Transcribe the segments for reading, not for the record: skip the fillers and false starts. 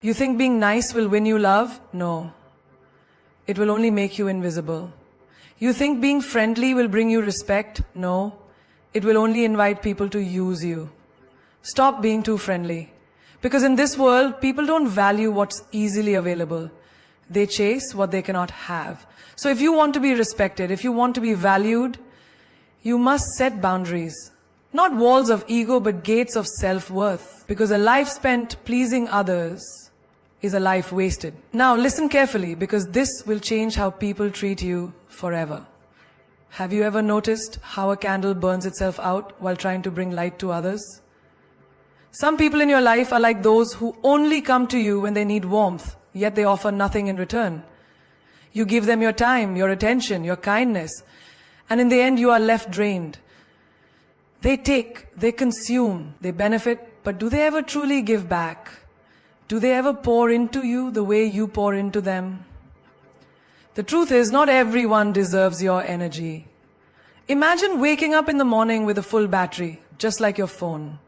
You think being nice will win you love? No. It will only make you invisible. You think being friendly will bring you respect? No. It will only invite people to use you. Stop being too friendly. Because in this world, people don't value what's easily available. They chase what they cannot have. So if you want to be respected, if you want to be valued, you must set boundaries. Not walls of ego, but gates of self-worth. Because a life spent pleasing others is a life wasted. Now listen carefully, because this will change how people treat you forever. Have you ever noticed how a candle burns itself out while trying to bring light to others? Some people in your life are like those who only come to you when they need warmth, yet they offer nothing in return. You give them your time, your attention, your kindness, and in the end you are left drained. They take, they consume, they benefit, but do they ever truly give back? Do they ever pour into you the way you pour into them? The truth is, not everyone deserves your energy. Imagine waking up in the morning with a full battery, just like your phone.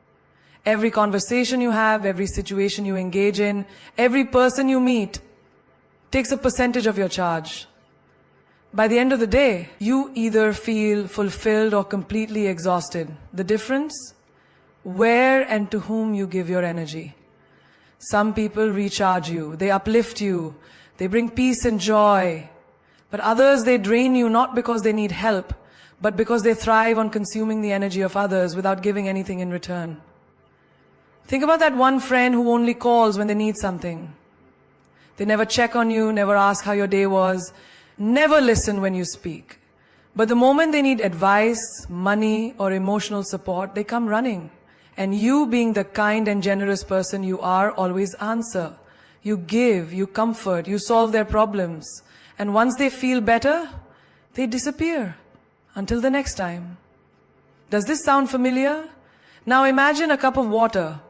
Every conversation you have, every situation you engage in, every person you meet takes a percentage of your charge. By the end of the day, you either feel fulfilled or completely exhausted. The difference? Where and to whom you give your energy. Some people recharge you, they uplift you, they bring peace and joy. But others, they drain you not because they need help, but because they thrive on consuming the energy of others without giving anything in return. Think about that one friend who only calls when they need something. They never check on you, never ask how your day was, never listen when you speak. But the moment they need advice, money, or emotional support, they come running. And you, being the kind and generous person you are, always answer. You give, you comfort, you solve their problems. And once they feel better, they disappear. Until the next time. Does this sound familiar? Now imagine a cup of water.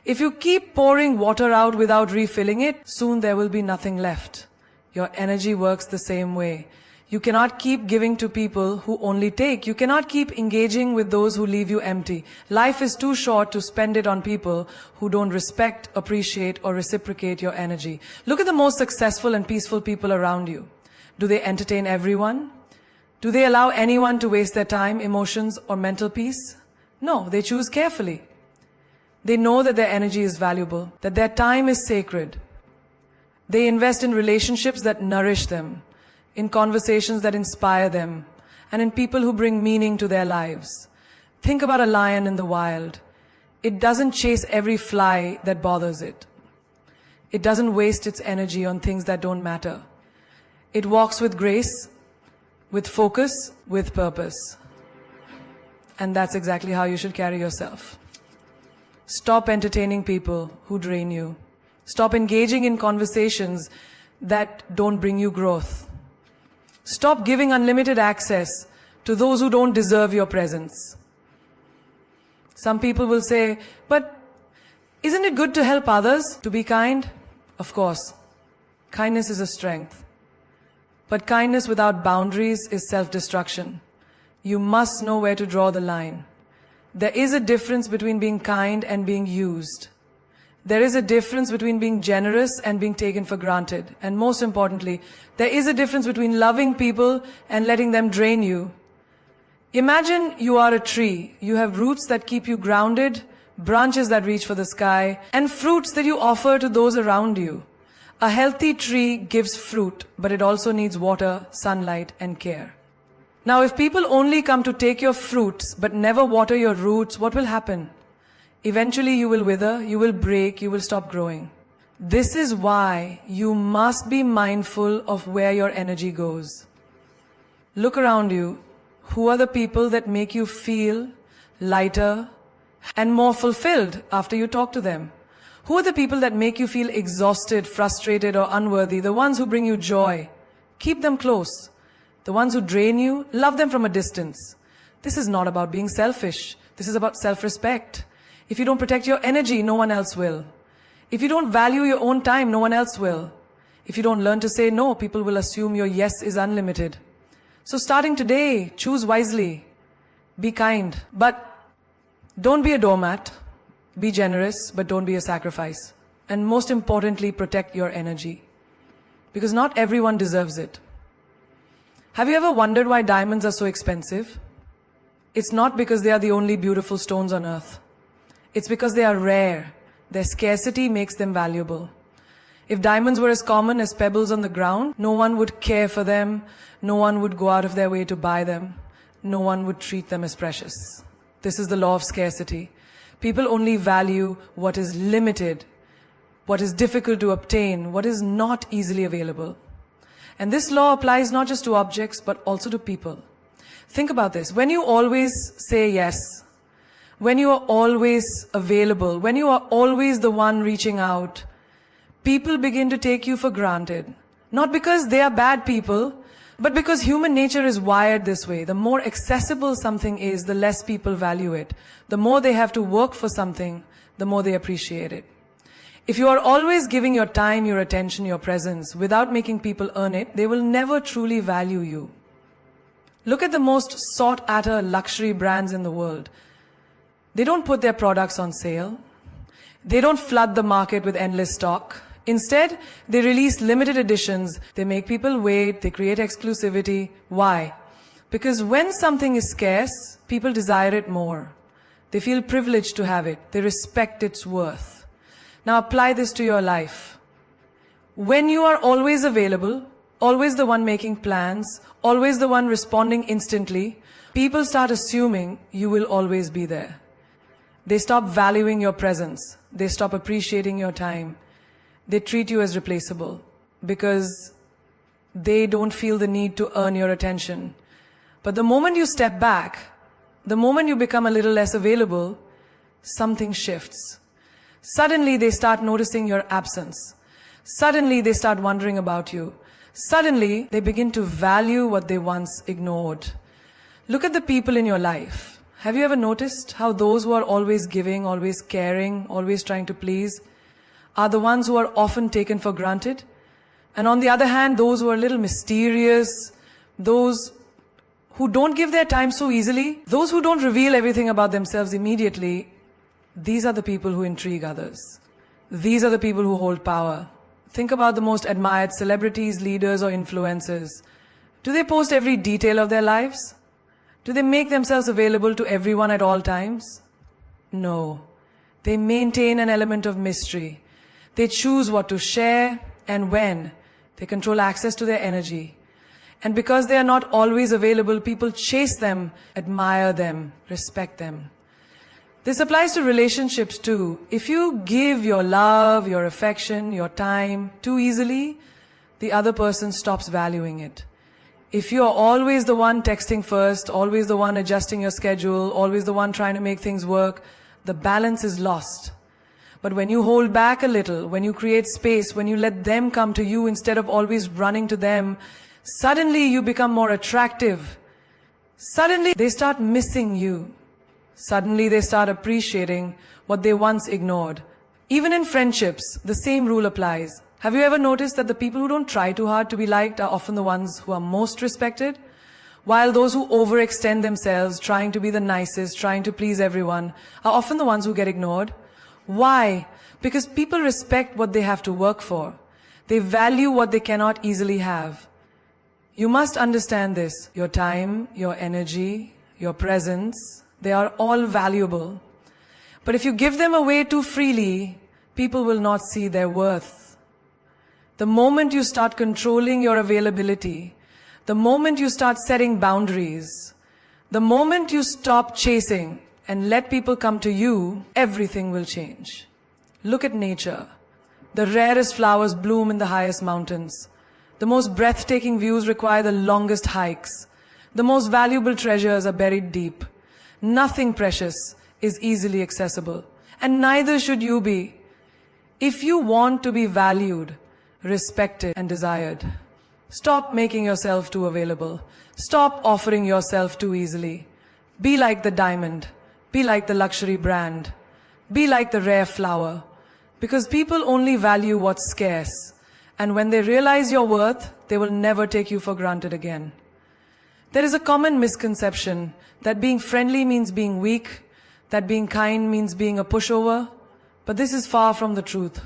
If you keep pouring water out without refilling it, soon there will be nothing left. Your energy works the same way. You cannot keep giving to people who only take. You cannot keep engaging with those who leave you empty. Life is too short to spend it on people who don't respect, appreciate, or reciprocate your energy. Look at the most successful and peaceful people around you. Do they entertain everyone? Do they allow anyone to waste their time, emotions, or mental peace? No, they choose carefully. They know that their energy is valuable, that their time is sacred. They invest in relationships that nourish them, in conversations that inspire them, and in people who bring meaning to their lives. Think about a lion in the wild. It doesn't chase every fly that bothers it. It doesn't waste its energy on things that don't matter. It walks with grace, with focus, with purpose. And that's exactly how you should carry yourself. Stop entertaining people who drain you. Stop engaging in conversations that don't bring you growth. Stop giving unlimited access to those who don't deserve your presence. Some people will say, but isn't it good to help others, to be kind? Of course. Kindness is a strength. But kindness without boundaries is self-destruction. You must know where to draw the line. There is a difference between being kind and being used. There is a difference between being generous and being taken for granted. And most importantly, there is a difference between loving people and letting them drain you. Imagine you are a tree. You have roots that keep you grounded, branches that reach for the sky, and fruits that you offer to those around you. A healthy tree gives fruit, but it also needs water, sunlight, and care. Now, if people only come to take your fruits, but never water your roots, what will happen? Eventually you will wither, you will break, you will stop growing. This is why you must be mindful of where your energy goes. Look around you. Who are the people that make you feel lighter and more fulfilled after you talk to them? Who are the people that make you feel exhausted, frustrated, or unworthy? The ones who bring you joy. Keep them close. The ones who drain you, love them from a distance. This is not about being selfish. This is about self-respect. If you don't protect your energy, no one else will. If you don't value your own time, no one else will. If you don't learn to say no, people will assume your yes is unlimited. So starting today, choose wisely. Be kind, but don't be a doormat. Be generous, but don't be a sacrifice. And most importantly, protect your energy. Because not everyone deserves it. Have you ever wondered why diamonds are so expensive? It's not because they are the only beautiful stones on earth. It's because they are rare. Their scarcity makes them valuable. If diamonds were as common as pebbles on the ground, no one would care for them, no one would go out of their way to buy them, no one would treat them as precious. This is the law of scarcity. People only value what is limited, what is difficult to obtain, what is not easily available. And this law applies not just to objects, but also to people. Think about this. When you always say yes, when you are always available, when you are always the one reaching out, people begin to take you for granted. Not because they are bad people, but because human nature is wired this way. The more accessible something is, the less people value it. The more they have to work for something, the more they appreciate it. If you are always giving your time, your attention, your presence, without making people earn it, they will never truly value you. Look at the most sought-after luxury brands in the world. They don't put their products on sale. They don't flood the market with endless stock. Instead, they release limited editions. They make people wait. They create exclusivity. Why? Because when something is scarce, people desire it more. They feel privileged to have it. They respect its worth. Now apply this to your life. When you are always available, always the one making plans, always the one responding instantly, people start assuming you will always be there. They stop valuing your presence. They stop appreciating your time. They treat you as replaceable because they don't feel the need to earn your attention. But the moment you step back, the moment you become a little less available, something shifts. Suddenly they start noticing your absence. Suddenly they start wondering about you. Suddenly they begin to value what they once ignored. Look at the people in your life. Have you ever noticed how those who are always giving, always caring, always trying to please, are the ones who are often taken for granted? And on the other hand, those who are a little mysterious, those who don't give their time so easily, those who don't reveal everything about themselves immediately, these are the people who intrigue others. These are the people who hold power. Think about the most admired celebrities, leaders, or influencers. Do they post every detail of their lives? Do they make themselves available to everyone at all times? No. They maintain an element of mystery. They choose what to share and when. They control access to their energy. And because they are not always available, people chase them, admire them, respect them. This applies to relationships too. If you give your love, your affection, your time too easily, the other person stops valuing it. If you're always the one texting first, always the one adjusting your schedule, always the one trying to make things work, the balance is lost. But when you hold back a little, when you create space, when you let them come to you instead of always running to them, suddenly you become more attractive. Suddenly they start missing you. Suddenly they start appreciating what they once ignored. Even in friendships, the same rule applies. Have you ever noticed that the people who don't try too hard to be liked are often the ones who are most respected? While those who overextend themselves, trying to be the nicest, trying to please everyone, are often the ones who get ignored. Why? Because people respect what they have to work for. They value what they cannot easily have. You must understand this. Your time, your energy, your presence, they are all valuable. But if you give them away too freely, people will not see their worth. The moment you start controlling your availability, the moment you start setting boundaries, the moment you stop chasing and let people come to you, everything will change. Look at nature. The rarest flowers bloom in the highest mountains. The most breathtaking views require the longest hikes. The most valuable treasures are buried deep. Nothing precious is easily accessible, and neither should you be. If you want to be valued, respected, and desired, stop making yourself too available. Stop offering yourself too easily. Be like the diamond. Be like the luxury brand. Be like the rare flower. Because people only value what's scarce. And when they realize your worth, they will never take you for granted again. There is a common misconception that being friendly means being weak, that being kind means being a pushover. But this is far from the truth.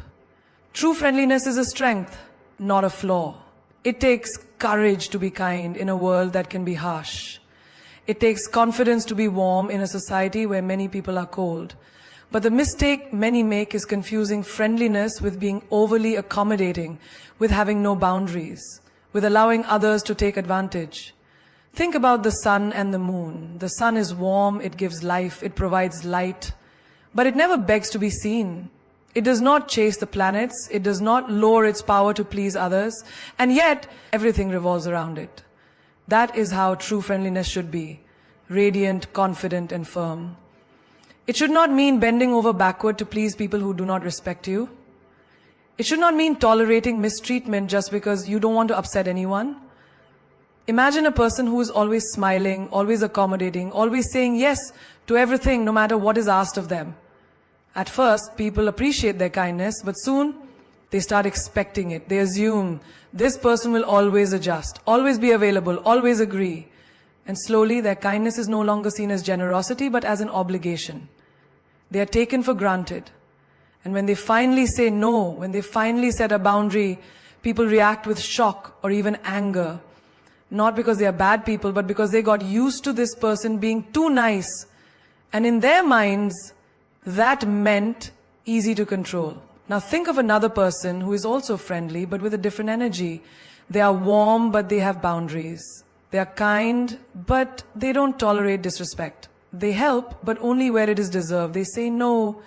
True friendliness is a strength, not a flaw. It takes courage to be kind in a world that can be harsh. It takes confidence to be warm in a society where many people are cold. But the mistake many make is confusing friendliness with being overly accommodating, with having no boundaries, with allowing others to take advantage. Think about the sun and the moon. The sun is warm, it gives life, it provides light, but it never begs to be seen. It does not chase the planets, it does not lower its power to please others, and yet everything revolves around it. That is how true friendliness should be, radiant, confident, and firm. It should not mean bending over backward to please people who do not respect you. It should not mean tolerating mistreatment just because you don't want to upset anyone. Imagine a person who is always smiling, always accommodating, always saying yes to everything no matter what is asked of them. At first, people appreciate their kindness, but soon they start expecting it. They assume this person will always adjust, always be available, always agree. And slowly their kindness is no longer seen as generosity but as an obligation. They are taken for granted. And when they finally say no, when they finally set a boundary, people react with shock or even anger. Not because they are bad people, but because they got used to this person being too nice. And in their minds, that meant easy to control. Now think of another person who is also friendly but with a different energy. They are warm but they have boundaries. They are kind but they don't tolerate disrespect. They help but only where it is deserved. They say no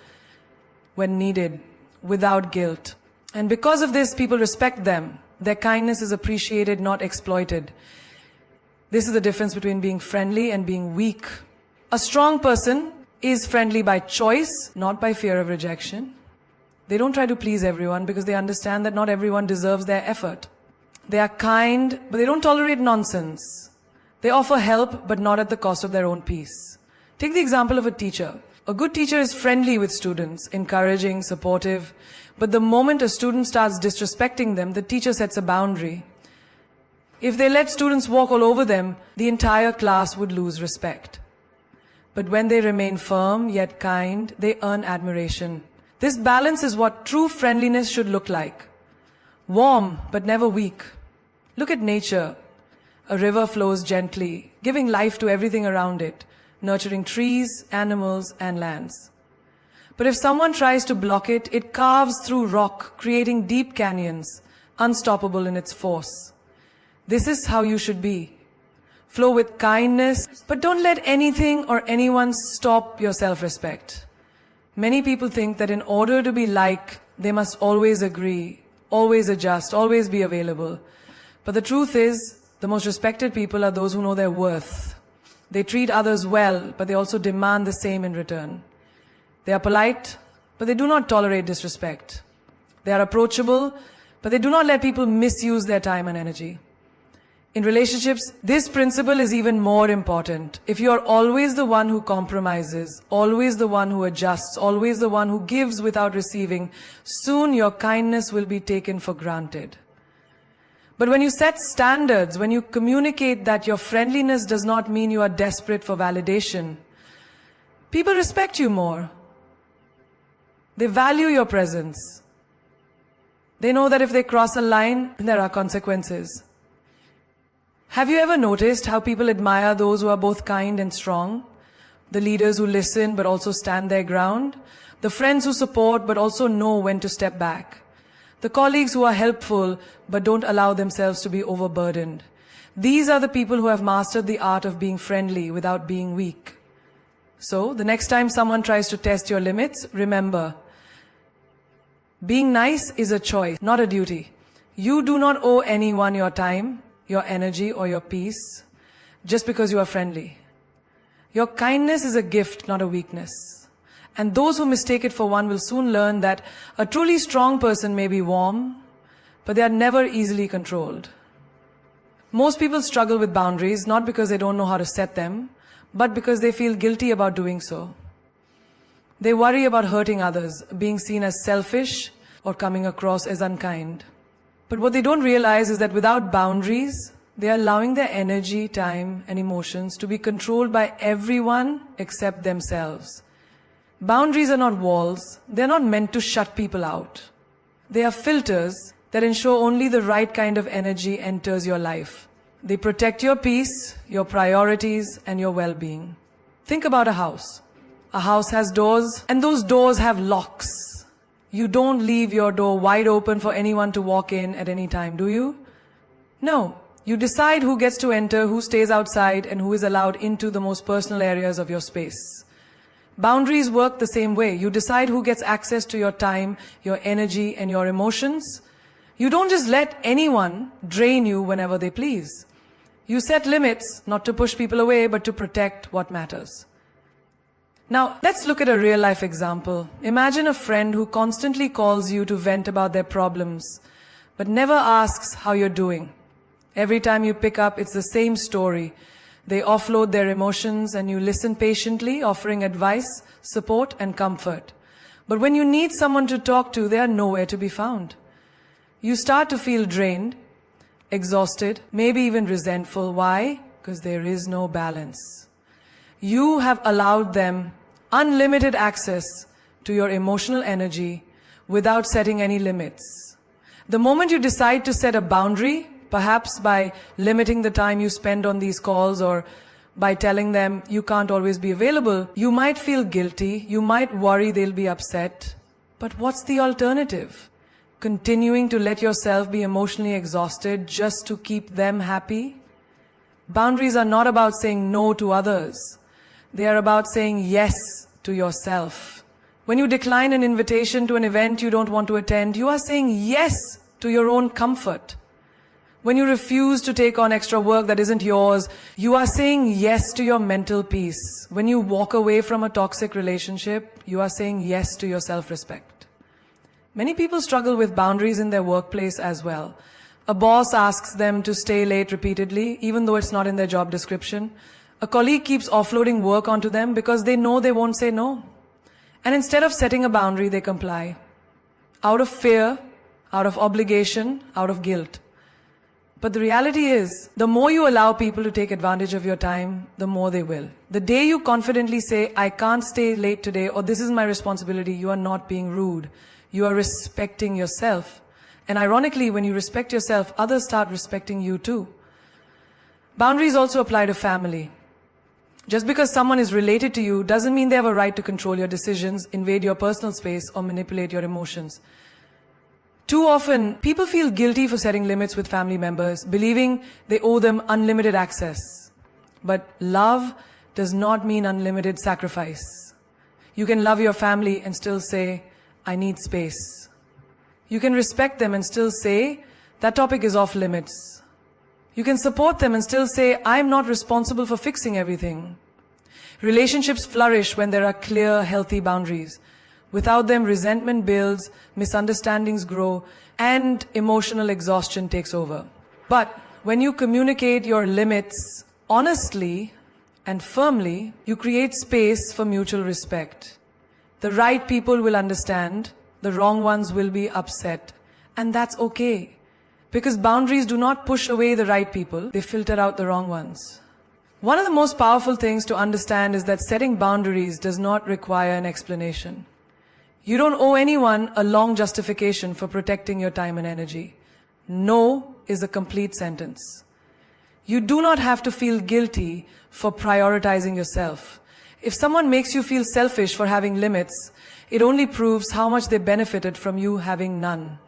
when needed, without guilt. And because of this, people respect them. Their kindness is appreciated, not exploited. This is the difference between being friendly and being weak. A strong person is friendly by choice, not by fear of rejection. They don't try to please everyone because they understand that not everyone deserves their effort. They are kind, but they don't tolerate nonsense. They offer help, but not at the cost of their own peace. Take the example of a teacher. A good teacher is friendly with students, encouraging, supportive. But the moment a student starts disrespecting them, the teacher sets a boundary. If they let students walk all over them, the entire class would lose respect. But when they remain firm yet kind, they earn admiration. This balance is what true friendliness should look like. Warm, but never weak. Look at nature. A river flows gently, giving life to everything around it, nurturing trees, animals, and lands. But if someone tries to block it, it carves through rock, creating deep canyons, unstoppable in its force. This is how you should be. Flow with kindness, but don't let anything or anyone stop your self-respect. Many people think that in order to be liked, they must always agree, always adjust, always be available. But the truth is, the most respected people are those who know their worth. They treat others well, but they also demand the same in return. They are polite, but they do not tolerate disrespect. They are approachable, but they do not let people misuse their time and energy. In relationships, this principle is even more important. If you are always the one who compromises, always the one who adjusts, always the one who gives without receiving, soon your kindness will be taken for granted. But when you set standards, when you communicate that your friendliness does not mean you are desperate for validation, people respect you more. They value your presence. They know that if they cross a line, there are consequences. Have you ever noticed how people admire those who are both kind and strong? The leaders who listen but also stand their ground? The friends who support but also know when to step back? The colleagues who are helpful but don't allow themselves to be overburdened? These are the people who have mastered the art of being friendly without being weak. So, the next time someone tries to test your limits, remember, being nice is a choice, not a duty. You do not owe anyone your time, your energy, or your peace just because you are friendly. Your kindness is a gift, not a weakness. And those who mistake it for one will soon learn that a truly strong person may be warm, but they are never easily controlled. Most people struggle with boundaries not because they don't know how to set them, but because they feel guilty about doing so. They worry about hurting others, being seen as selfish, or coming across as unkind. But what they don't realize is that without boundaries, they are allowing their energy, time, and emotions to be controlled by everyone except themselves. Boundaries are not walls. They're not meant to shut people out. They are filters that ensure only the right kind of energy enters your life. They protect your peace, your priorities, and your well-being. Think about a house. A house has doors, and those doors have locks. You don't leave your door wide open for anyone to walk in at any time, do you? No. You decide who gets to enter, who stays outside, and who is allowed into the most personal areas of your space. Boundaries work the same way. You decide who gets access to your time, your energy, and your emotions. You don't just let anyone drain you whenever they please. You set limits, not to push people away, but to protect what matters. Now, let's look at a real-life example. Imagine a friend who constantly calls you to vent about their problems, but never asks how you're doing. Every time you pick up, it's the same story. They offload their emotions and you listen patiently, offering advice, support, and comfort. But when you need someone to talk to, they are nowhere to be found. You start to feel drained, exhausted, maybe even resentful. Why? Because there is no balance. You have allowed them unlimited access to your emotional energy without setting any limits. The moment you decide to set a boundary, perhaps by limiting the time you spend on these calls or by telling them you can't always be available, you might feel guilty, you might worry they'll be upset. But what's the alternative? Continuing to let yourself be emotionally exhausted just to keep them happy? Boundaries are not about saying no to others. They are about saying yes to yourself. When you decline an invitation to an event you don't want to attend, you are saying yes to your own comfort. When you refuse to take on extra work that isn't yours, you are saying yes to your mental peace. When you walk away from a toxic relationship, you are saying yes to your self-respect. Many people struggle with boundaries in their workplace as well. A boss asks them to stay late repeatedly, even though it's not in their job description. A colleague keeps offloading work onto them because they know they won't say no. And instead of setting a boundary, they comply. Out of fear, out of obligation, out of guilt. But the reality is, the more you allow people to take advantage of your time, the more they will. The day you confidently say, I can't stay late today, or this is my responsibility, you are not being rude. You are respecting yourself. And ironically, when you respect yourself, others start respecting you too. Boundaries also apply to family. Just because someone is related to you doesn't mean they have a right to control your decisions, invade your personal space, or manipulate your emotions. Too often, people feel guilty for setting limits with family members, believing they owe them unlimited access. But love does not mean unlimited sacrifice. You can love your family and still say, I need space. You can respect them and still say, that topic is off limits. You can support them and still say, I'm not responsible for fixing everything. Relationships flourish when there are clear, healthy boundaries. Without them, resentment builds, misunderstandings grow, and emotional exhaustion takes over. But when you communicate your limits honestly and firmly, you create space for mutual respect. The right people will understand, the wrong ones will be upset, and that's okay. Because boundaries do not push away the right people, they filter out the wrong ones. One of the most powerful things to understand is that setting boundaries does not require an explanation. You don't owe anyone a long justification for protecting your time and energy. No is a complete sentence. You do not have to feel guilty for prioritizing yourself. If someone makes you feel selfish for having limits, it only proves how much they benefited from you having none.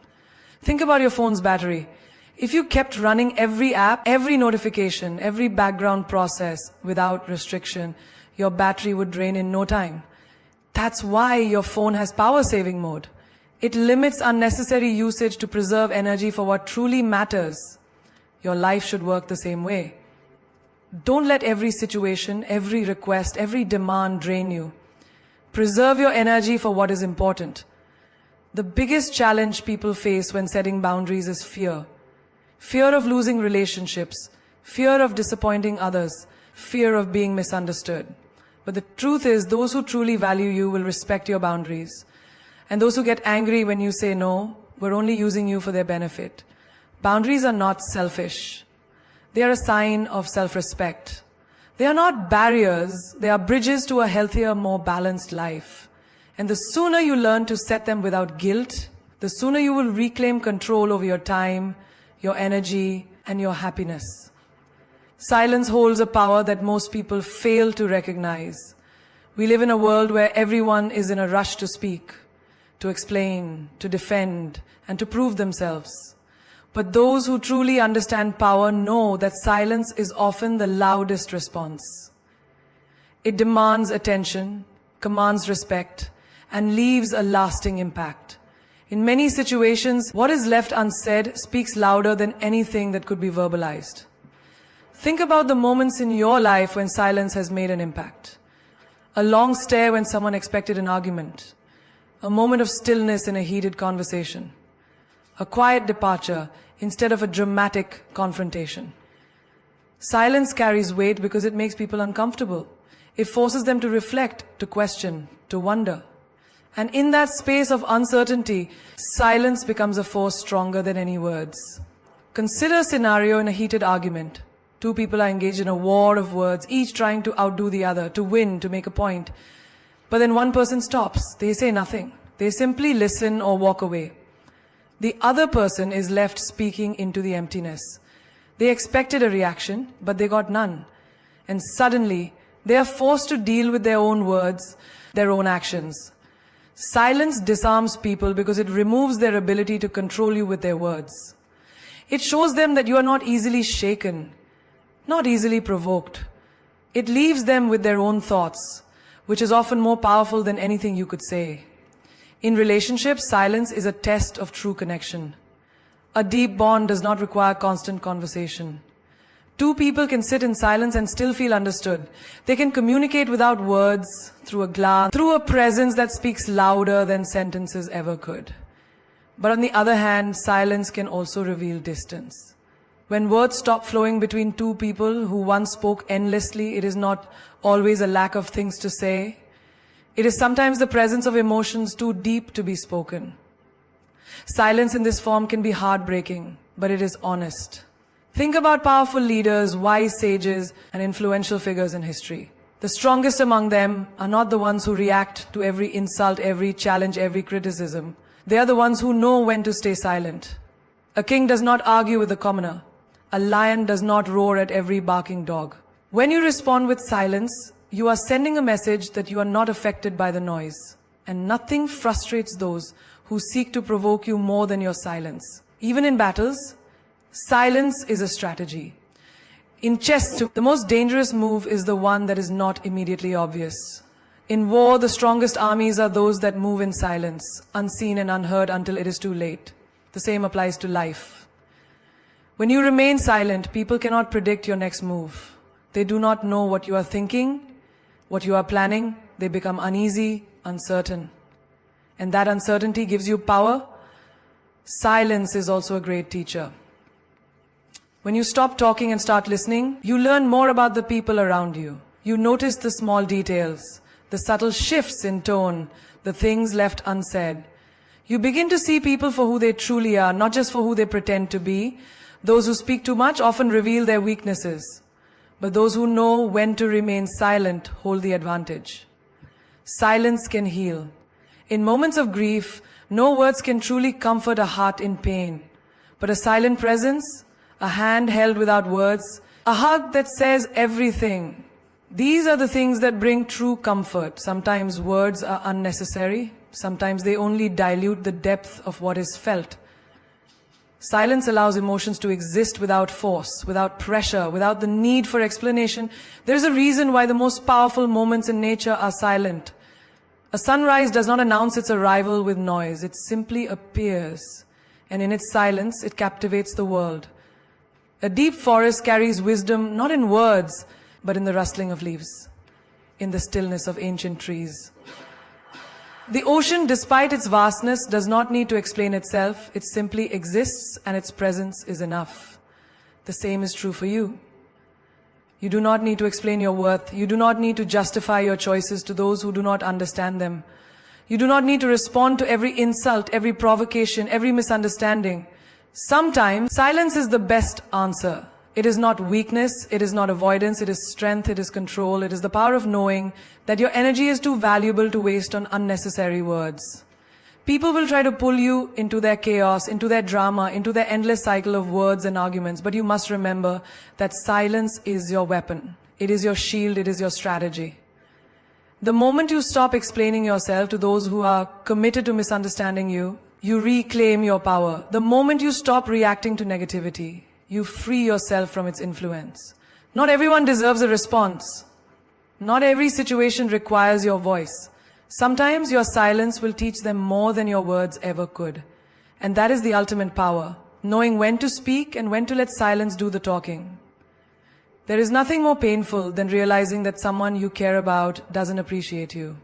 Think about your phone's battery. If you kept running every app, every notification, every background process without restriction, your battery would drain in no time. That's why your phone has power saving mode. It limits unnecessary usage to preserve energy for what truly matters. Your life should work the same way. Don't let every situation, every request, every demand drain you. Preserve your energy for what is important. The biggest challenge people face when setting boundaries is fear. Fear of losing relationships, fear of disappointing others, fear of being misunderstood. But the truth is, those who truly value you will respect your boundaries. And those who get angry when you say no, were only using you for their benefit. Boundaries are not selfish. They are a sign of self-respect. They are not barriers, they are bridges to a healthier, more balanced life. And the sooner you learn to set them without guilt, the sooner you will reclaim control over your time, your energy, and your happiness. Silence holds a power that most people fail to recognize. We live in a world where everyone is in a rush to speak, to explain, to defend, and to prove themselves. But those who truly understand power know that silence is often the loudest response. It demands attention, commands respect, and leaves a lasting impact. In many situations, what is left unsaid speaks louder than anything that could be verbalized. Think about the moments in your life when silence has made an impact. A long stare when someone expected an argument. A moment of stillness in a heated conversation. A quiet departure instead of a dramatic confrontation. Silence carries weight because it makes people uncomfortable. It forces them to reflect, to question, to wonder. And in that space of uncertainty, silence becomes a force stronger than any words. Consider a scenario in a heated argument. Two people are engaged in a war of words, each trying to outdo the other, to win, to make a point. But then one person stops. They say nothing. They simply listen or walk away. The other person is left speaking into the emptiness. They expected a reaction, but they got none. And suddenly, they are forced to deal with their own words, their own actions. Silence disarms people because it removes their ability to control you with their words. It shows them that you are not easily shaken, not easily provoked. It leaves them with their own thoughts, which is often more powerful than anything you could say. In relationships, silence is a test of true connection. A deep bond does not require constant conversation. Two people can sit in silence and still feel understood. They can communicate without words, through a glance, through a presence that speaks louder than sentences ever could. But on the other hand, silence can also reveal distance. When words stop flowing between two people who once spoke endlessly, it is not always a lack of things to say. It is sometimes the presence of emotions too deep to be spoken. Silence in this form can be heartbreaking, but it is honest. Think about powerful leaders, wise sages, and influential figures in history. The strongest among them are not the ones who react to every insult, every challenge, every criticism. They are the ones who know when to stay silent. A king does not argue with a commoner. A lion does not roar at every barking dog. When you respond with silence, you are sending a message that you are not affected by the noise. And nothing frustrates those who seek to provoke you more than your silence. Even in battles, silence is a strategy. In chess, the most dangerous move is the one that is not immediately obvious. In war, the strongest armies are those that move in silence, unseen and unheard until it is too late. The same applies to life. When you remain silent, people cannot predict your next move. They do not know what you are thinking, what you are planning. They become uneasy, uncertain. And that uncertainty gives you power. Silence is also a great teacher. When you stop talking and start listening, you learn more about the people around you. You notice the small details, the subtle shifts in tone, the things left unsaid. You begin to see people for who they truly are, not just for who they pretend to be. Those who speak too much often reveal their weaknesses, but those who know when to remain silent hold the advantage. Silence can heal. In moments of grief, no words can truly comfort a heart in pain, but a silent presence, a hand held without words, a hug that says everything. These are the things that bring true comfort. Sometimes words are unnecessary. Sometimes they only dilute the depth of what is felt. Silence allows emotions to exist without force, without pressure, without the need for explanation. There's a reason why the most powerful moments in nature are silent. A sunrise does not announce its arrival with noise. It simply appears. And in its silence, it captivates the world. A deep forest carries wisdom not in words, but in the rustling of leaves, in the stillness of ancient trees. The ocean, despite its vastness, does not need to explain itself. It simply exists, and its presence is enough. The same is true for you. You do not need to explain your worth. You do not need to justify your choices to those who do not understand them. You do not need to respond to every insult, every provocation, every misunderstanding. Sometimes, silence is the best answer. It is not weakness, it is not avoidance, it is strength, it is control, it is the power of knowing that your energy is too valuable to waste on unnecessary words. People will try to pull you into their chaos, into their drama, into their endless cycle of words and arguments, but you must remember that silence is your weapon. It is your shield, it is your strategy. The moment you stop explaining yourself to those who are committed to misunderstanding you, you reclaim your power. The moment you stop reacting to negativity, you free yourself from its influence. Not everyone deserves a response. Not every situation requires your voice. Sometimes your silence will teach them more than your words ever could. And that is the ultimate power, knowing when to speak and when to let silence do the talking. There is nothing more painful than realizing that someone you care about doesn't appreciate you.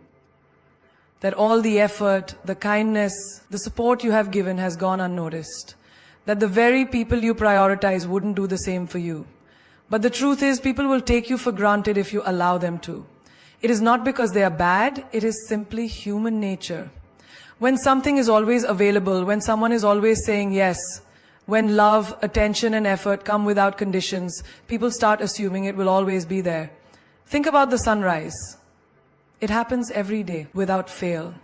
That all the effort, the kindness, the support you have given has gone unnoticed. That the very people you prioritize wouldn't do the same for you. But the truth is, people will take you for granted if you allow them to. It is not because they are bad, it is simply human nature. When something is always available, when someone is always saying yes, when love, attention and effort come without conditions, people start assuming it will always be there. Think about the sunrise. It happens every day, without fail.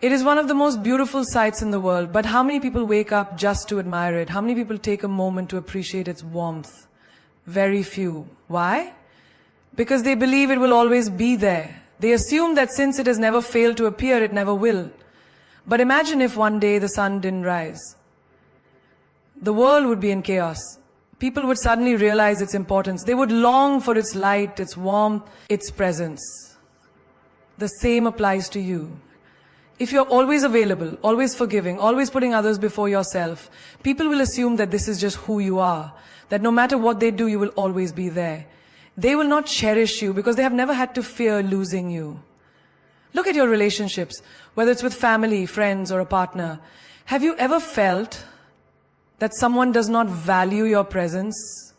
It is one of the most beautiful sights in the world, but how many people wake up just to admire it? How many people take a moment to appreciate its warmth? Very few. Why? Because they believe it will always be there. They assume that since it has never failed to appear, it never will. But imagine if one day the sun didn't rise. The world would be in chaos. People would suddenly realize its importance. They would long for its light, its warmth, its presence. The same applies to you. If you're always available, always forgiving, always putting others before yourself, people will assume that this is just who you are, that no matter what they do, you will always be there. They will not cherish you because they have never had to fear losing you. Look at your relationships, whether it's with family, friends, or a partner. Have you ever felt that someone does not value your presence?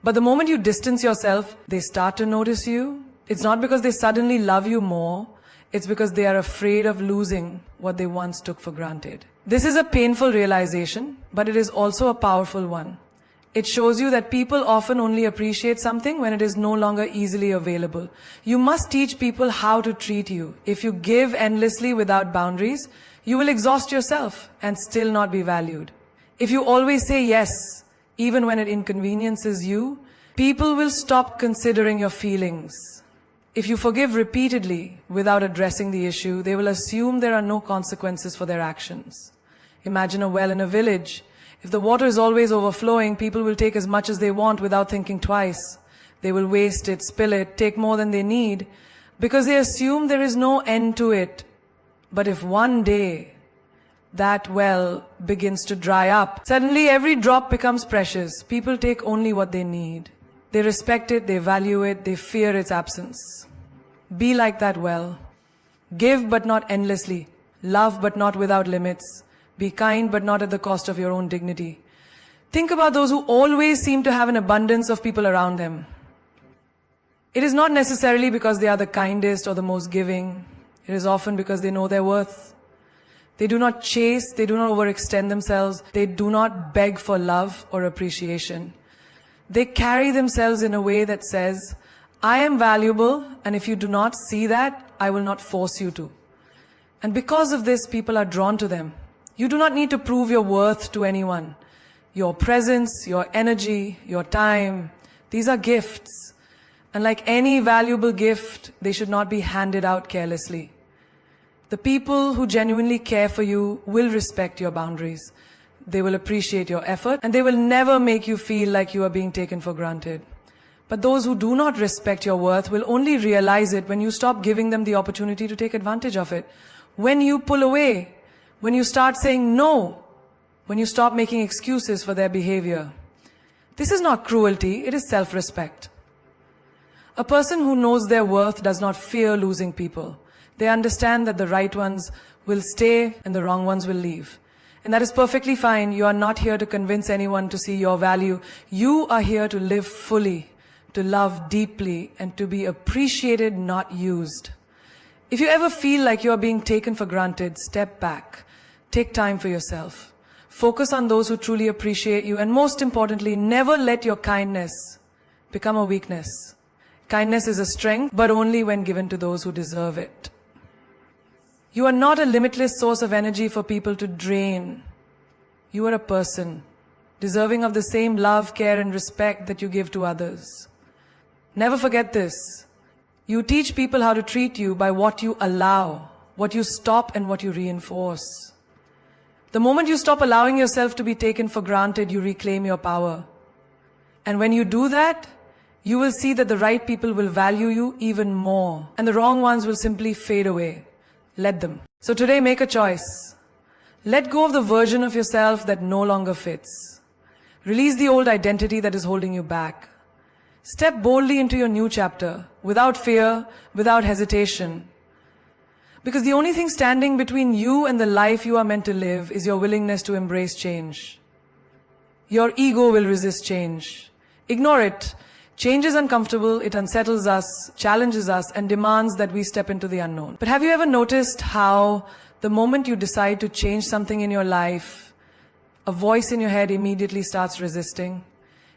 But the moment you distance yourself, they start to notice you. It's not because they suddenly love you more. It's because they are afraid of losing what they once took for granted. This is a painful realization, but it is also a powerful one. It shows you that people often only appreciate something when it is no longer easily available. You must teach people how to treat you. If you give endlessly without boundaries, you will exhaust yourself and still not be valued. If you always say yes, even when it inconveniences you, people will stop considering your feelings. If you forgive repeatedly without addressing the issue, they will assume there are no consequences for their actions. Imagine a well in a village. If the water is always overflowing, people will take as much as they want without thinking twice. They will waste it, spill it, take more than they need, because they assume there is no end to it. But if one day that well begins to dry up, suddenly every drop becomes precious. People take only what they need. They respect it, they value it, they fear its absence. Be like that well. Give but not endlessly. Love but not without limits. Be kind but not at the cost of your own dignity. Think about those who always seem to have an abundance of people around them. It is not necessarily because they are the kindest or the most giving. It is often because they know their worth. They do not chase, they do not overextend themselves. They do not beg for love or appreciation. They carry themselves in a way that says, I am valuable, and if you do not see that, I will not force you to. And because of this, people are drawn to them. You do not need to prove your worth to anyone. Your presence, your energy, your time, these are gifts. And like any valuable gift, they should not be handed out carelessly. The people who genuinely care for you will respect your boundaries. They will appreciate your effort, and they will never make you feel like you are being taken for granted. But those who do not respect your worth will only realize it when you stop giving them the opportunity to take advantage of it. When you pull away, when you start saying no, when you stop making excuses for their behavior. This is not cruelty, it is self-respect. A person who knows their worth does not fear losing people. They understand that the right ones will stay and the wrong ones will leave. And that is perfectly fine. You are not here to convince anyone to see your value. You are here to live fully, to love deeply, and to be appreciated, not used. If you ever feel like you are being taken for granted, step back. Take time for yourself. Focus on those who truly appreciate you, and most importantly, never let your kindness become a weakness. Kindness is a strength, but only when given to those who deserve it. You are not a limitless source of energy for people to drain. You are a person, deserving of the same love, care, and respect that you give to others. Never forget this. You teach people how to treat you by what you allow, what you stop, and what you reinforce. The moment you stop allowing yourself to be taken for granted, you reclaim your power. And when you do that, you will see that the right people will value you even more, and the wrong ones will simply fade away. Let them. So today, make a choice. Let go of the version of yourself that no longer fits. Release the old identity that is holding you back. Step boldly into your new chapter, without fear, without hesitation. Because the only thing standing between you and the life you are meant to live is your willingness to embrace change. Your ego will resist change. Ignore it. Change is uncomfortable, it unsettles us, challenges us, and demands that we step into the unknown. But have you ever noticed how the moment you decide to change something in your life, a voice in your head immediately starts resisting?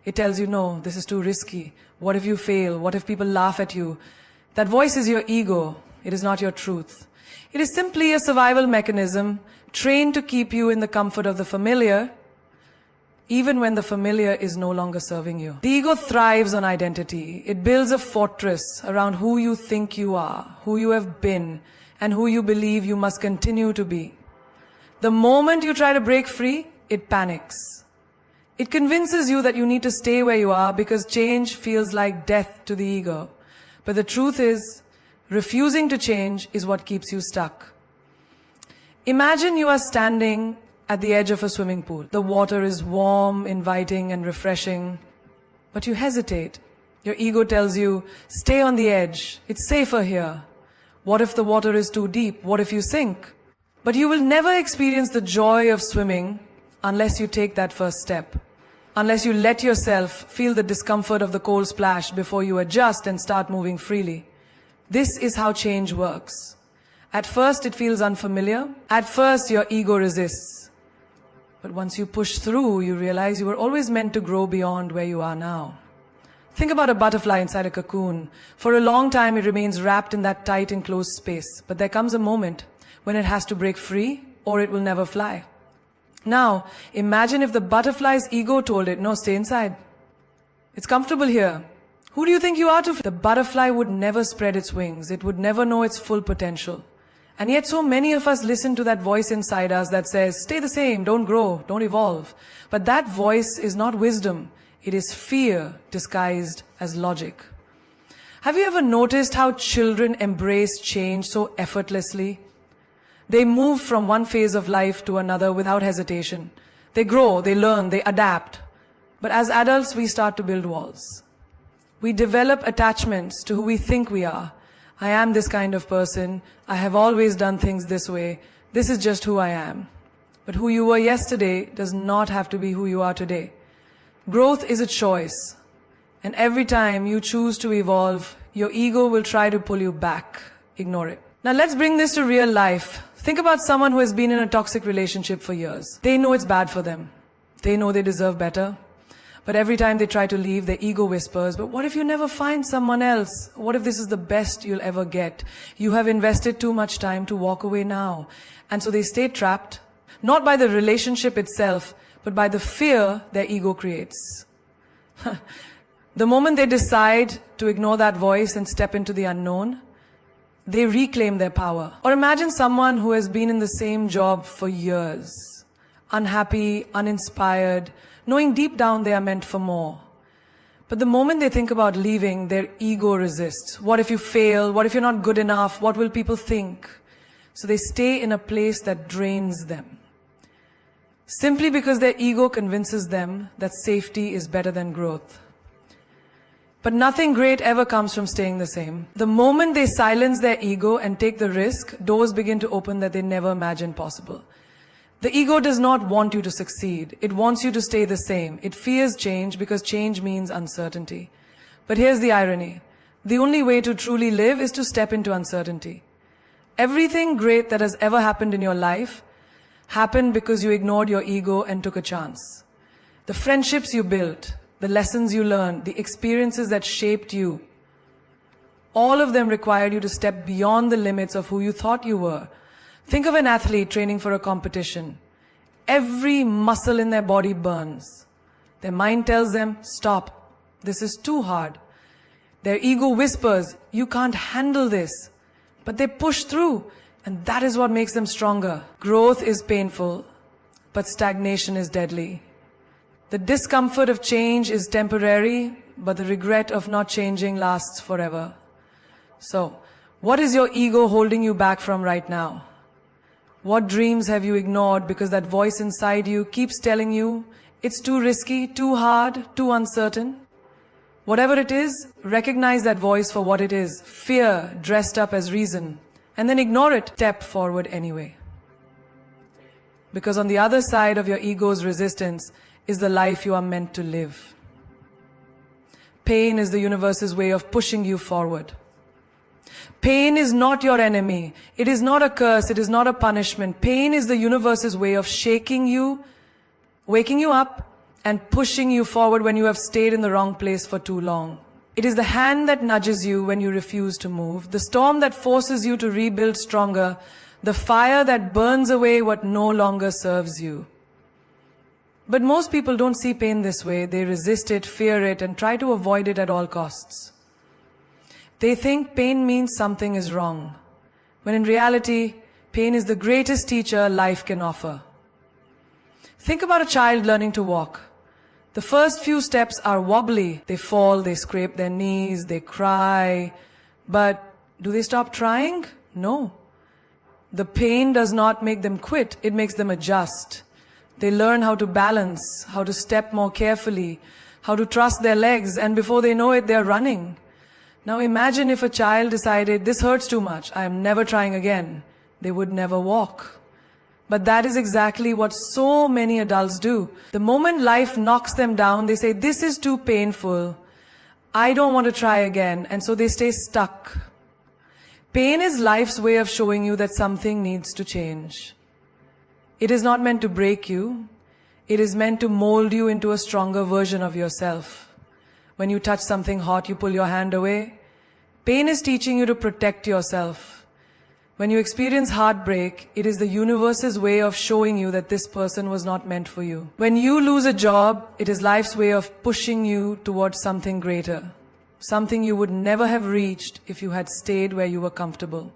It tells you, no, this is too risky. What if you fail? What if people laugh at you? That voice is your ego. It is not your truth. It is simply a survival mechanism trained to keep you in the comfort of the familiar, even when the familiar is no longer serving you. The ego thrives on identity. It builds a fortress around who you think you are, who you have been, and who you believe you must continue to be. The moment you try to break free, it panics. It convinces you that you need to stay where you are because change feels like death to the ego. But the truth is, refusing to change is what keeps you stuck. Imagine you are standing at the edge of a swimming pool. The water is warm, inviting, and refreshing, but you hesitate. Your ego tells you, stay on the edge. It's safer here. What if the water is too deep? What if you sink? But you will never experience the joy of swimming unless you take that first step. Unless you let yourself feel the discomfort of the cold splash before you adjust and start moving freely. This is how change works. At first, it feels unfamiliar. At first, your ego resists. But once you push through, you realize you were always meant to grow beyond where you are now. Think about a butterfly inside a cocoon. For a long time, it remains wrapped in that tight enclosed space. But there comes a moment when it has to break free, or it will never fly. Now, imagine if the butterfly's ego told it, no, stay inside. It's comfortable here. Who do you think you are to? The butterfly would never spread its wings. It would never know its full potential. And yet so many of us listen to that voice inside us that says, stay the same, don't grow, don't evolve. But that voice is not wisdom. It is fear disguised as logic. Have you ever noticed how children embrace change so effortlessly? They move from one phase of life to another without hesitation. They grow, they learn, they adapt. But as adults, we start to build walls. We develop attachments to who we think we are. I am this kind of person. I have always done things this way. This is just who I am. But who you were yesterday does not have to be who you are today. Growth is a choice. And every time you choose to evolve, your ego will try to pull you back. Ignore it. Now let's bring this to real life. Think about someone who has been in a toxic relationship for years. They know it's bad for them. They know they deserve better. But every time they try to leave, their ego whispers, but what if you never find someone else? What if this is the best you'll ever get? You have invested too much time to walk away now. And so they stay trapped, not by the relationship itself, but by the fear their ego creates. The moment they decide to ignore that voice and step into the unknown, they reclaim their power. Or imagine someone who has been in the same job for years, unhappy, uninspired, knowing deep down they are meant for more. But the moment they think about leaving, their ego resists. What if you fail? What if you're not good enough? What will people think? So they stay in a place that drains them. Simply because their ego convinces them that safety is better than growth. But nothing great ever comes from staying the same. The moment they silence their ego and take the risk, doors begin to open that they never imagined possible. The ego does not want you to succeed. It wants you to stay the same. It fears change because change means uncertainty. But here's the irony. The only way to truly live is to step into uncertainty. Everything great that has ever happened in your life happened because you ignored your ego and took a chance. The friendships you built, the lessons you learned, the experiences that shaped you, all of them required you to step beyond the limits of who you thought you were. Think of an athlete training for a competition. Every muscle in their body burns. Their mind tells them, stop, this is too hard. Their ego whispers, you can't handle this. But they push through, and that is what makes them stronger. Growth is painful, but stagnation is deadly. The discomfort of change is temporary, but the regret of not changing lasts forever. So, what is your ego holding you back from right now? What dreams have you ignored because that voice inside you keeps telling you it's too risky, too hard, too uncertain? Whatever it is, recognize that voice for what it is, fear dressed up as reason, and then ignore it, step forward anyway. Because on the other side of your ego's resistance is the life you are meant to live. Pain is the universe's way of pushing you forward. Pain is not your enemy. It is not a curse. It is not a punishment. Pain is the universe's way of shaking you, waking you up, and pushing you forward when you have stayed in the wrong place for too long. It is the hand that nudges you when you refuse to move, the storm that forces you to rebuild stronger, the fire that burns away what no longer serves you. But most people don't see pain this way. They resist it, fear it, and try to avoid it at all costs. They think pain means something is wrong, when in reality, pain is the greatest teacher life can offer. Think about a child learning to walk. The first few steps are wobbly. They fall, they scrape their knees, they cry. But do they stop trying? No. The pain does not make them quit, it makes them adjust. They learn how to balance, how to step more carefully, how to trust their legs, and before they know it, they're running. Now imagine if a child decided, this hurts too much, I am never trying again. They would never walk. But that is exactly what so many adults do. The moment life knocks them down, they say, this is too painful. I don't want to try again. And so they stay stuck. Pain is life's way of showing you that something needs to change. It is not meant to break you. It is meant to mold you into a stronger version of yourself. When you touch something hot, you pull your hand away. Pain is teaching you to protect yourself. When you experience heartbreak, it is the universe's way of showing you that this person was not meant for you. When you lose a job, it is life's way of pushing you towards something greater. Something you would never have reached if you had stayed where you were comfortable.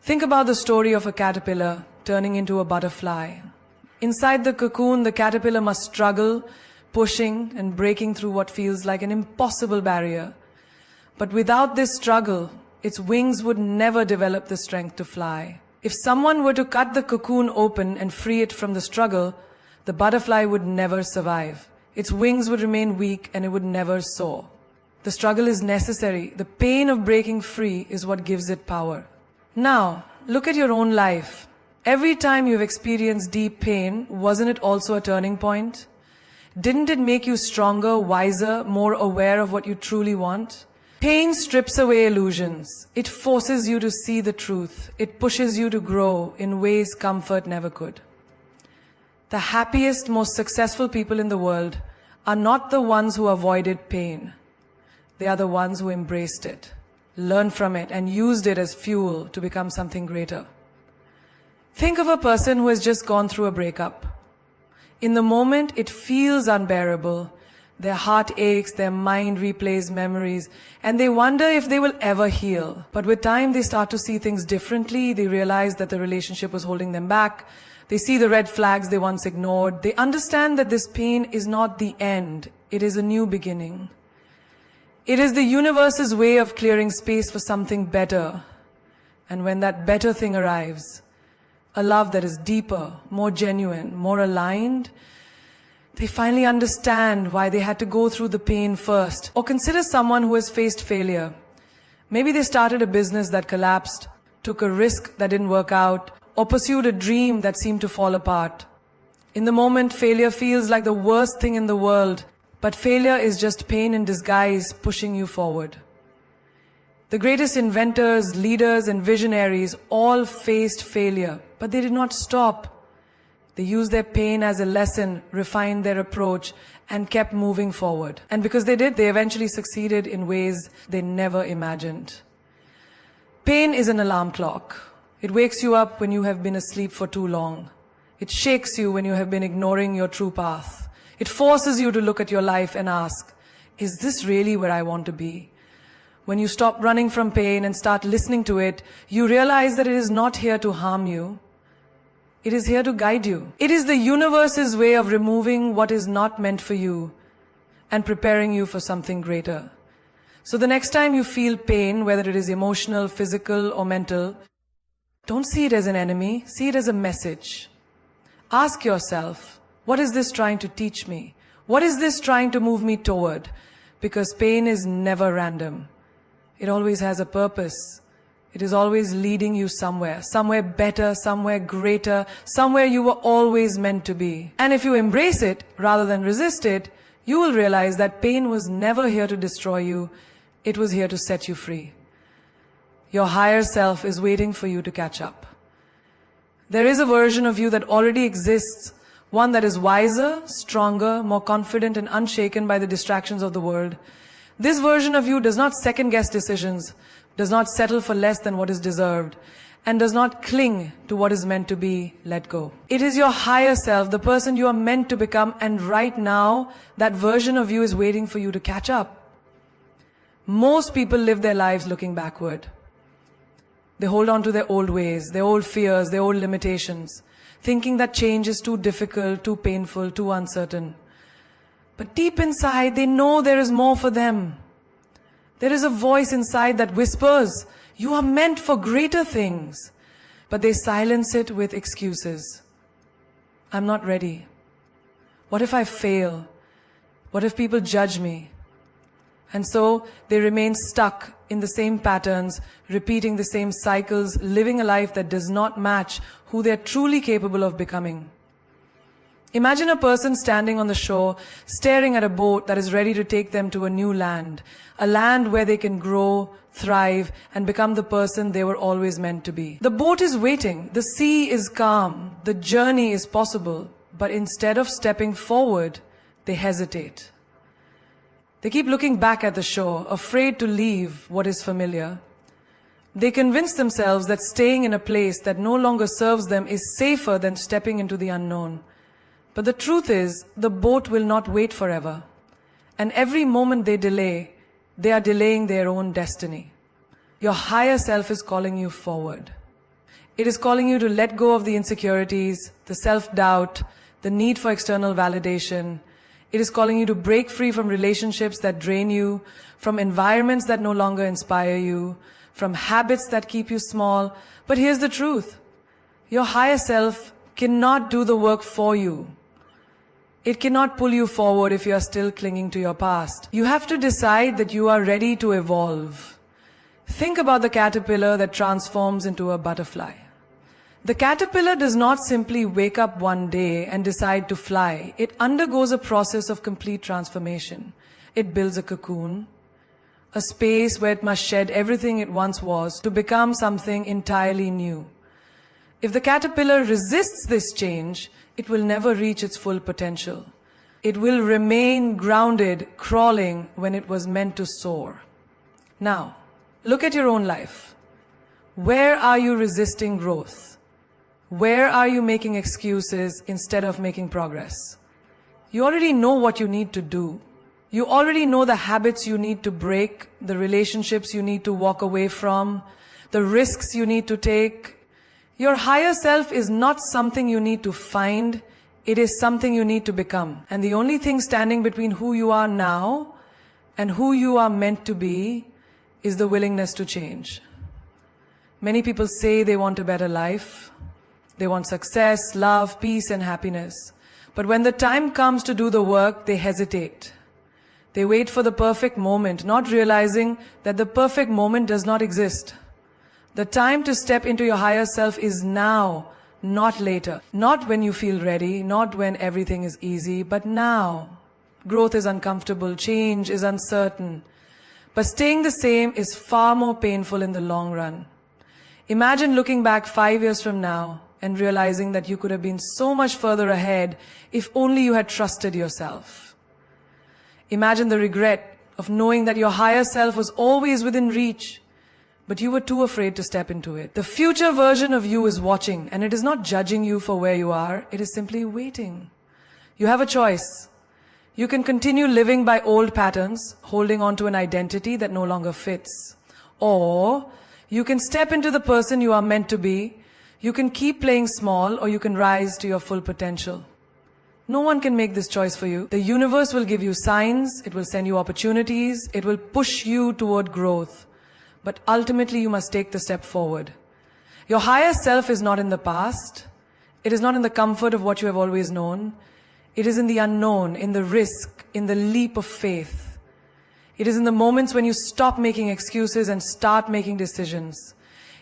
Think about the story of a caterpillar turning into a butterfly. Inside the cocoon, the caterpillar must struggle, pushing and breaking through what feels like an impossible barrier. But without this struggle, its wings would never develop the strength to fly. If someone were to cut the cocoon open and free it from the struggle, the butterfly would never survive. Its wings would remain weak and it would never soar. The struggle is necessary. The pain of breaking free is what gives it power. Now, look at your own life. Every time you've experienced deep pain, wasn't it also a turning point? Didn't it make you stronger, wiser, more aware of what you truly want? Pain strips away illusions. It forces you to see the truth. It pushes you to grow in ways comfort never could. The happiest, most successful people in the world are not the ones who avoided pain. They are the ones who embraced it, learned from it, and used it as fuel to become something greater. Think of a person who has just gone through a breakup. In the moment, it feels unbearable. Their heart aches, their mind replays memories, and they wonder if they will ever heal. But with time, they start to see things differently. They realize that the relationship was holding them back. They see the red flags they once ignored. They understand that this pain is not the end. It is a new beginning. It is the universe's way of clearing space for something better. And when that better thing arrives, a love that is deeper, more genuine, more aligned, they finally understand why they had to go through the pain first. Or consider someone who has faced failure. Maybe they started a business that collapsed, took a risk that didn't work out, or pursued a dream that seemed to fall apart. In the moment, failure feels like the worst thing in the world, but failure is just pain in disguise pushing you forward. The greatest inventors, leaders, and visionaries all faced failure, but they did not stop. They used their pain as a lesson, refined their approach, and kept moving forward. And because they did, they eventually succeeded in ways they never imagined. Pain is an alarm clock. It wakes you up when you have been asleep for too long. It shakes you when you have been ignoring your true path. It forces you to look at your life and ask, is this really where I want to be? When you stop running from pain and start listening to it, you realize that it is not here to harm you. It is here to guide you. It is the universe's way of removing what is not meant for you and preparing you for something greater. So the next time you feel pain, whether it is emotional, physical, or mental, don't see it as an enemy, see it as a message. Ask yourself, what is this trying to teach me? What is this trying to move me toward? Because pain is never random. It always has a purpose. It is always leading you somewhere better, somewhere greater, somewhere you were always meant to be. And if you embrace it rather than resist it, you will realize that pain was never here to destroy you. It was here to set you free. Your higher self is waiting for you to catch up. There is a version of you that already exists, one that is wiser, stronger, more confident and unshaken by the distractions of the world. This version of you does not second-guess decisions, does not settle for less than what is deserved, and does not cling to what is meant to be let go. It is your higher self, the person you are meant to become, and right now, that version of you is waiting for you to catch up. Most people live their lives looking backward. They hold on to their old ways, their old fears, their old limitations, thinking that change is too difficult, too painful, too uncertain. But deep inside, they know there is more for them. There is a voice inside that whispers, you are meant for greater things. But they silence it with excuses. I'm not ready. What if I fail? What if people judge me? And so they remain stuck in the same patterns, repeating the same cycles, living a life that does not match who they're truly capable of becoming. Imagine a person standing on the shore, staring at a boat that is ready to take them to a new land, a land where they can grow, thrive, and become the person they were always meant to be. The boat is waiting, the sea is calm, the journey is possible, but instead of stepping forward, they hesitate. They keep looking back at the shore, afraid to leave what is familiar. They convince themselves that staying in a place that no longer serves them is safer than stepping into the unknown. But the truth is, the boat will not wait forever. And every moment they delay, they are delaying their own destiny. Your higher self is calling you forward. It is calling you to let go of the insecurities, the self-doubt, the need for external validation. It is calling you to break free from relationships that drain you, from environments that no longer inspire you, from habits that keep you small. But here's the truth. Your higher self cannot do the work for you. It cannot pull you forward if you are still clinging to your past. You have to decide that you are ready to evolve. Think about the caterpillar that transforms into a butterfly. The caterpillar does not simply wake up one day and decide to fly. It undergoes a process of complete transformation. It builds a cocoon, a space where it must shed everything it once was to become something entirely new. If the caterpillar resists this change, it will never reach its full potential. It will remain grounded, crawling when it was meant to soar. Now, look at your own life. Where are you resisting growth? Where are you making excuses instead of making progress? You already know what you need to do. You already know the habits you need to break, the relationships you need to walk away from, the risks you need to take. Your higher self is not something you need to find, it is something you need to become. And the only thing standing between who you are now and who you are meant to be is the willingness to change. Many people say they want a better life. They want success, love, peace, and happiness. But when the time comes to do the work, they hesitate. They wait for the perfect moment, not realizing that the perfect moment does not exist. The time to step into your higher self is now, not later. Not when you feel ready, not when everything is easy, but now. Growth is uncomfortable, change is uncertain. But staying the same is far more painful in the long run. Imagine looking back 5 years from now and realizing that you could have been so much further ahead if only you had trusted yourself. Imagine the regret of knowing that your higher self was always within reach, but you were too afraid to step into it. The future version of you is watching, and it is not judging you for where you are, it is simply waiting. You have a choice. You can continue living by old patterns, holding on to an identity that no longer fits. Or you can step into the person you are meant to be. You can keep playing small, or you can rise to your full potential. No one can make this choice for you. The universe will give you signs, it will send you opportunities, it will push you toward growth. But ultimately you must take the step forward. Your higher self is not in the past. It is not in the comfort of what you have always known. It is in the unknown, in the risk, in the leap of faith. It is in the moments when you stop making excuses and start making decisions.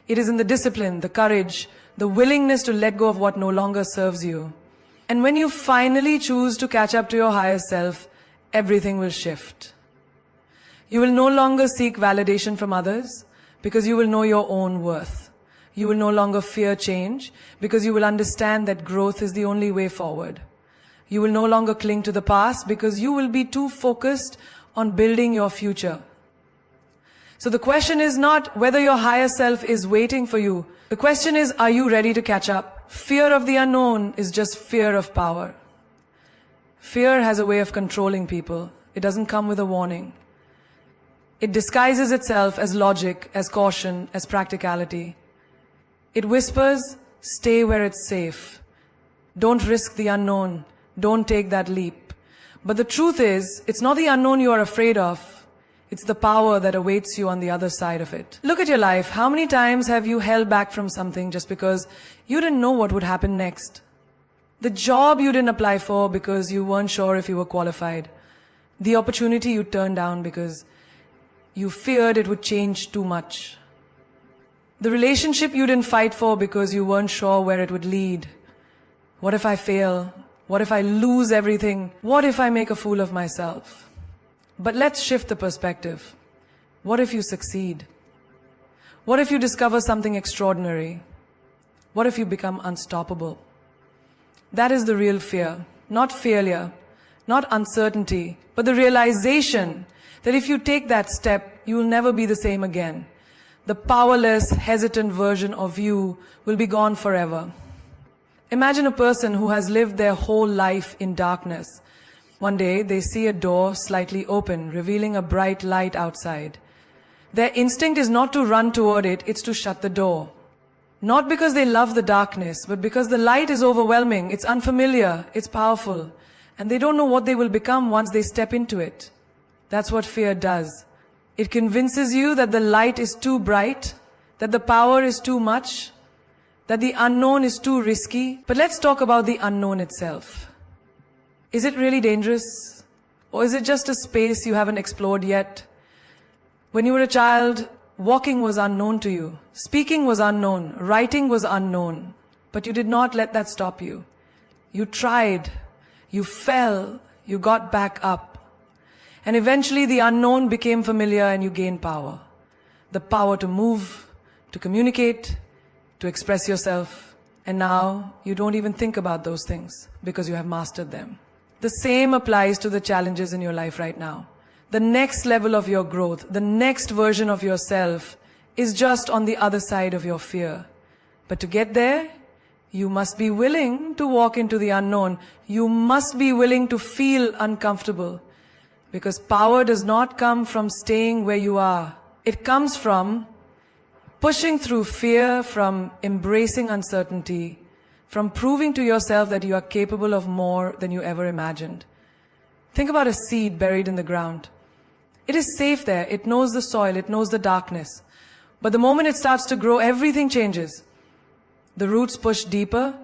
It is in the discipline, the courage, the willingness to let go of what no longer serves you. And when you finally choose to catch up to your higher self, everything will shift. You will no longer seek validation from others because you will know your own worth. You will no longer fear change because you will understand that growth is the only way forward. You will no longer cling to the past because you will be too focused on building your future. So the question is not whether your higher self is waiting for you. The question is, are you ready to catch up? Fear of the unknown is just fear of power. Fear has a way of controlling people. It doesn't come with a warning. It disguises itself as logic, as caution, as practicality. It whispers, stay where it's safe. Don't risk the unknown. Don't take that leap. But the truth is, it's not the unknown you are afraid of. It's the power that awaits you on the other side of it. Look at your life. How many times have you held back from something just because you didn't know what would happen next? The job you didn't apply for because you weren't sure if you were qualified. The opportunity you turned down because you feared it would change too much. The relationship you didn't fight for because you weren't sure where it would lead. What if I fail? What if I lose everything? What if I make a fool of myself? But let's shift the perspective. What if you succeed? What if you discover something extraordinary? What if you become unstoppable? That is the real fear. Not failure, not uncertainty, but the realization that if you take that step, you will never be the same again. The powerless, hesitant version of you will be gone forever. Imagine a person who has lived their whole life in darkness. One day, they see a door slightly open, revealing a bright light outside. Their instinct is not to run toward it, it's to shut the door. Not because they love the darkness, but because the light is overwhelming, it's unfamiliar, it's powerful, and they don't know what they will become once they step into it. That's what fear does. It convinces you that the light is too bright, that the power is too much, that the unknown is too risky. But let's talk about the unknown itself. Is it really dangerous? Or is it just a space you haven't explored yet? When you were a child, walking was unknown to you. Speaking was unknown. Writing was unknown. But you did not let that stop you. You tried. You fell. You got back up. And eventually the unknown became familiar and you gained power. The power to move, to communicate, to express yourself. And now you don't even think about those things because you have mastered them. The same applies to the challenges in your life right now. The next level of your growth, the next version of yourself is just on the other side of your fear. But to get there, you must be willing to walk into the unknown. You must be willing to feel uncomfortable. Because power does not come from staying where you are. It comes from pushing through fear, from embracing uncertainty, from proving to yourself that you are capable of more than you ever imagined. Think about a seed buried in the ground. It is safe there. It knows the soil. It knows the darkness. But the moment it starts to grow, everything changes. The roots push deeper.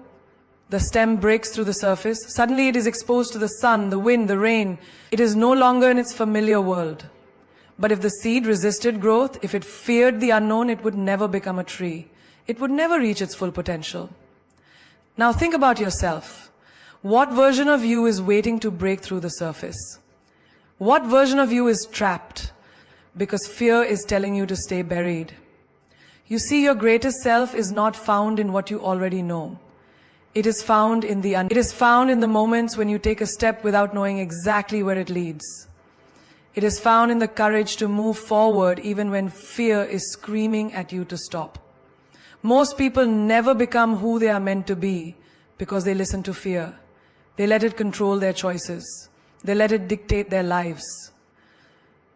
The stem breaks through the surface. Suddenly it is exposed to the sun, the wind, the rain. It is no longer in its familiar world. But if the seed resisted growth, if it feared the unknown, it would never become a tree. It would never reach its full potential. Now think about yourself. What version of you is waiting to break through the surface? What version of you is trapped because fear is telling you to stay buried? You see, your greatest self is not found in what you already know. It is found in the moments when you take a step without knowing exactly where it leads. It is found in the courage to move forward even when fear is screaming at you to stop. Most people never become who they are meant to be because they listen to fear. They let it control their choices. They let it dictate their lives.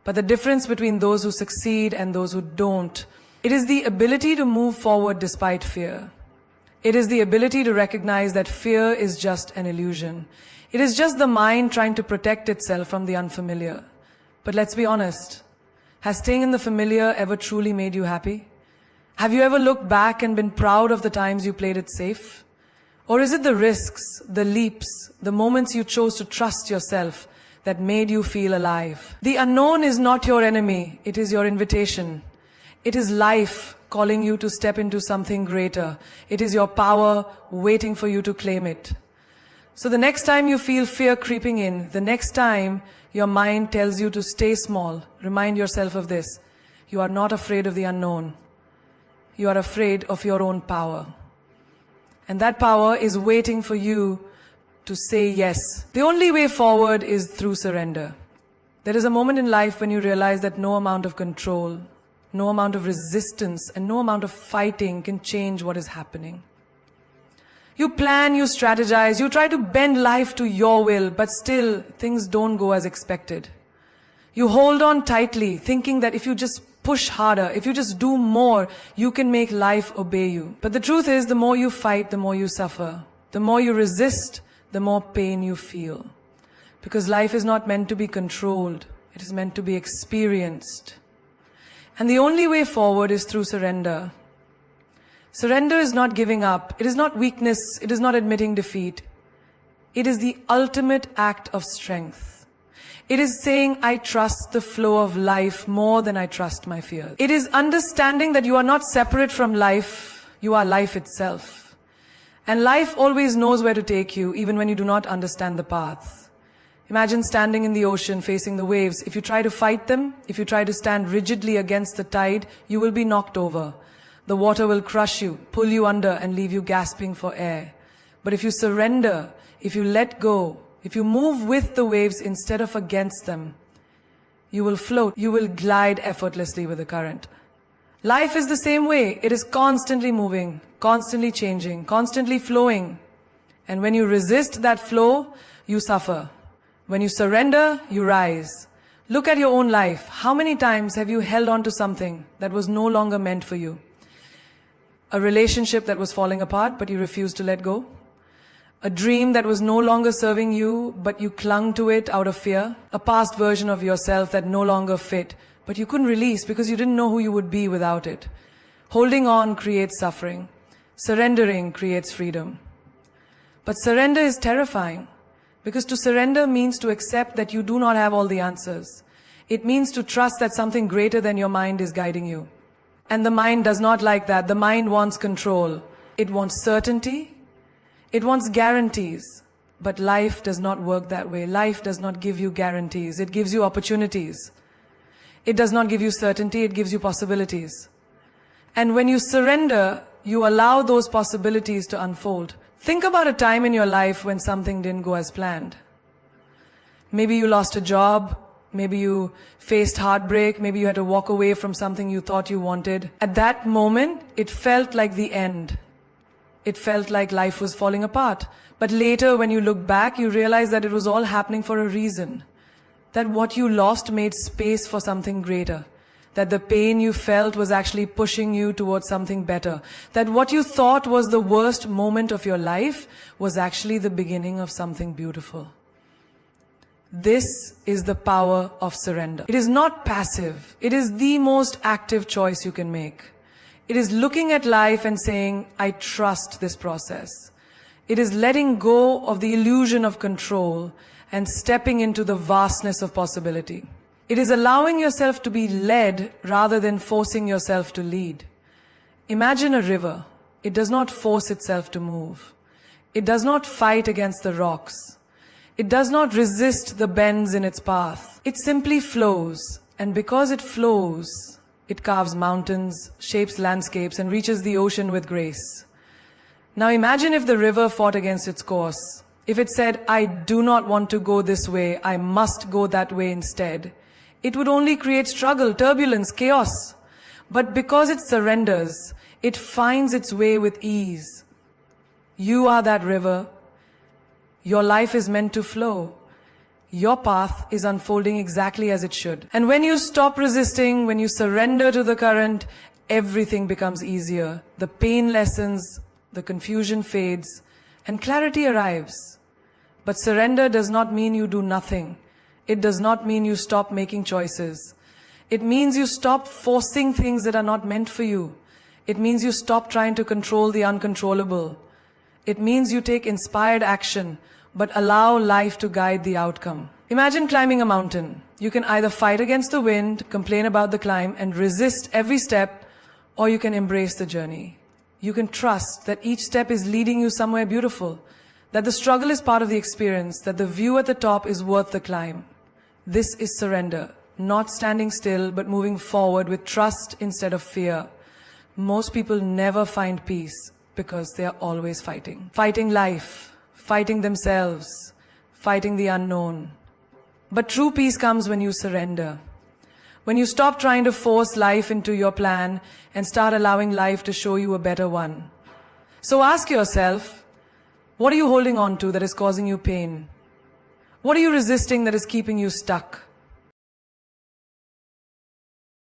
But the difference between those who succeed and those who don't, it is the ability to move forward despite fear. It is the ability to recognize that fear is just an illusion. It is just the mind trying to protect itself from the unfamiliar. But let's be honest, has staying in the familiar ever truly made you happy? Have you ever looked back and been proud of the times you played it safe? Or is it the risks, the leaps, the moments you chose to trust yourself that made you feel alive? The unknown is not your enemy, it is your invitation. It is life calling you to step into something greater. It is your power waiting for you to claim it. So the next time you feel fear creeping in, the next time your mind tells you to stay small, remind yourself of this. You are not afraid of the unknown. You are afraid of your own power. And that power is waiting for you to say yes. The only way forward is through surrender. There is a moment in life when you realize that no amount of control, no amount of resistance, and no amount of fighting can change what is happening. You plan, you strategize, you try to bend life to your will, but still things don't go as expected. You hold on tightly, thinking that if you just push harder, if you just do more, you can make life obey you. But the truth is, the more you fight, the more you suffer. The more you resist, the more pain you feel. Because life is not meant to be controlled. It is meant to be experienced. And the only way forward is through surrender. Surrender is not giving up. It is not weakness. It is not admitting defeat. It is the ultimate act of strength. It is saying, I trust the flow of life more than I trust my fears. It is understanding that you are not separate from life. You are life itself. And life always knows where to take you, even when you do not understand the path. Imagine standing in the ocean facing the waves. If you try to fight them, if you try to stand rigidly against the tide, you will be knocked over. The water will crush you, pull you under, and leave you gasping for air. But if you surrender, if you let go, if you move with the waves instead of against them, you will float, you will glide effortlessly with the current. Life is the same way. It is constantly moving, constantly changing, constantly flowing. And when you resist that flow, you suffer. When you surrender, you rise. Look at your own life. How many times have you held on to something that was no longer meant for you? A relationship that was falling apart, but you refused to let go. A dream that was no longer serving you, but you clung to it out of fear. A past version of yourself that no longer fit, but you couldn't release because you didn't know who you would be without it. Holding on creates suffering. Surrendering creates freedom. But surrender is terrifying, because to surrender means to accept that you do not have all the answers. It means to trust that something greater than your mind is guiding you. And the mind does not like that. The mind wants control. It wants certainty. It wants guarantees. But life does not work that way. Life does not give you guarantees. It gives you opportunities. It does not give you certainty. It gives you possibilities. And when you surrender, you allow those possibilities to unfold. Think about a time in your life when something didn't go as planned. Maybe you lost a job. Maybe you faced heartbreak. Maybe you had to walk away from something you thought you wanted. At that moment, it felt like the end. It felt like life was falling apart. But later, when you look back, you realize that it was all happening for a reason. That what you lost made space for something greater. That the pain you felt was actually pushing you towards something better. That what you thought was the worst moment of your life was actually the beginning of something beautiful. This is the power of surrender. It is not passive. It is the most active choice you can make. It is looking at life and saying, I trust this process. It is letting go of the illusion of control and stepping into the vastness of possibility. It is allowing yourself to be led rather than forcing yourself to lead. Imagine a river. It does not force itself to move. It does not fight against the rocks. It does not resist the bends in its path. It simply flows. And because it flows, it carves mountains, shapes landscapes, and reaches the ocean with grace. Now imagine if the river fought against its course. If it said, I do not want to go this way, I must go that way instead. it would only create struggle, turbulence, chaos. But because it surrenders, it finds its way with ease. You are that river. Your life is meant to flow. Your path is unfolding exactly as it should. And when you stop resisting, when you surrender to the current, everything becomes easier. The pain lessens, the confusion fades, and clarity arrives. But surrender does not mean you do nothing. It does not mean you stop making choices. It means you stop forcing things that are not meant for you. It means you stop trying to control the uncontrollable. It means you take inspired action, but allow life to guide the outcome. Imagine climbing a mountain. You can either fight against the wind, complain about the climb, and resist every step, or you can embrace the journey. You can trust that each step is leading you somewhere beautiful, that the struggle is part of the experience, that the view at the top is worth the climb. This is surrender, not standing still, but moving forward with trust instead of fear. Most people never find peace because they are always fighting. Fighting life, fighting themselves, fighting the unknown. But true peace comes when you surrender. When you stop trying to force life into your plan and start allowing life to show you a better one. So ask yourself, what are you holding on to that is causing you pain? What are you resisting that is keeping you stuck?